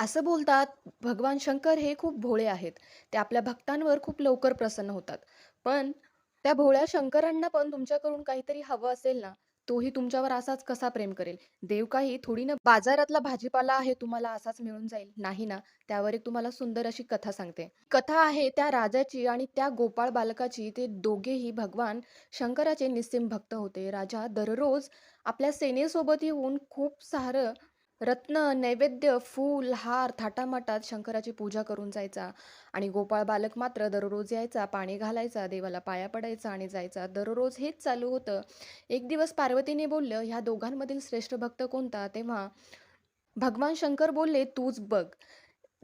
असं बोलतात, भगवान शंकर हे खूप भोळे आहेत. ते आपल्या भक्तांवर खूप लवकर प्रसन्न होतात. पण त्या भोळ्या शंकरांना पण तुमच्याकडून काहीतरी हवं असेल ना, तोही तुमच्यावर असाच कसा प्रेम करेल? देव काही थोडी ना बाजारातला भाजीपाला आहे तुम्हाला असाच मिळून जाईल. नाही ना. त्यावर एक तुम्हाला सुंदर अशी कथा सांगते. कथा आहे त्या राजाची आणि त्या गोपाळ बालकाची. ते दोघेही भगवान शंकराचे निस्सीम भक्त होते. राजा दररोज आपल्या सेनेसोबत येऊन खूप सारं रत्न, नैवेद्य, फूल, हार, थाटामाटात शंकराची पूजा करून जायचा आणि गोपाळ बालक मात्र दररोज यायचा, पाणी घालायचा, देवाला पाया पडायचा आणि जायचा. दररोज हेच चालू होतं. एक दिवस पार्वतीने बोललं, "ह्या दोघांमधील श्रेष्ठ भक्त कोणता?" तेव्हा भगवान शंकर बोलले, "तूच बघ."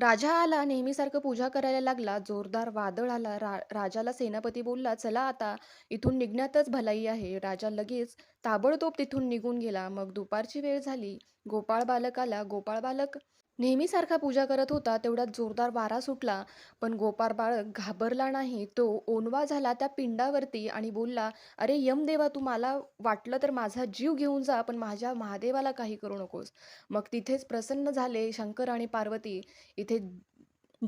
राजा आला, नेहमीसारखं पूजा करायला लागला. जोरदार वादळ आला. राजाला सेनापती बोलला, "चला आता, इथून निघण्यातच भलाई आहे." राजा लगेच ताबडतोब तिथून निघून गेला. मग दुपारची वेळ झाली. गोपाळ बालक आला. गोपाळ बालक नेहमीसारखा पूजा करत होता. तेवढ्यात जोरदार वारा सुटला. पण गोपाळ बालक घाबरला नाही. तो ओनवा झाला त्या पिंडावरती आणि बोलला, "अरे यमदेवा, तू मला वाटलं तर माझा जीव घेऊन जा, पण माझ्या महादेवाला काही करू नकोस." मग तिथेच प्रसन्न झाले शंकर आणि पार्वती. इथे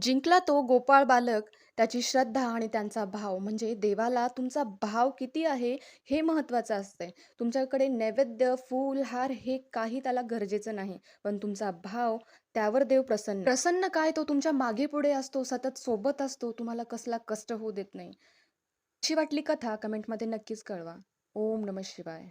जिंकला तो गोपाळ बालक. त्याची श्रद्धा आणि त्यांचा भाव म्हणजे देवाला तुमचा भाव किती आहे हे महत्त्वाचं असतंय. तुमच्याकडे नैवेद्य, फूल, हार हे काही त्याला गरजेचं नाही. पण तुमचा भाव त्यावर देव प्रसन्न. प्रसन्न काय, तो तुमच्या मागे-पुढे असतो, सतत सोबत असतो, तुम्हाला कसला कष्ट होऊ देत नाही. कशी वाटली कथा कमेंटमध्ये नक्कीच कळवा. ओम नमः शिवाय.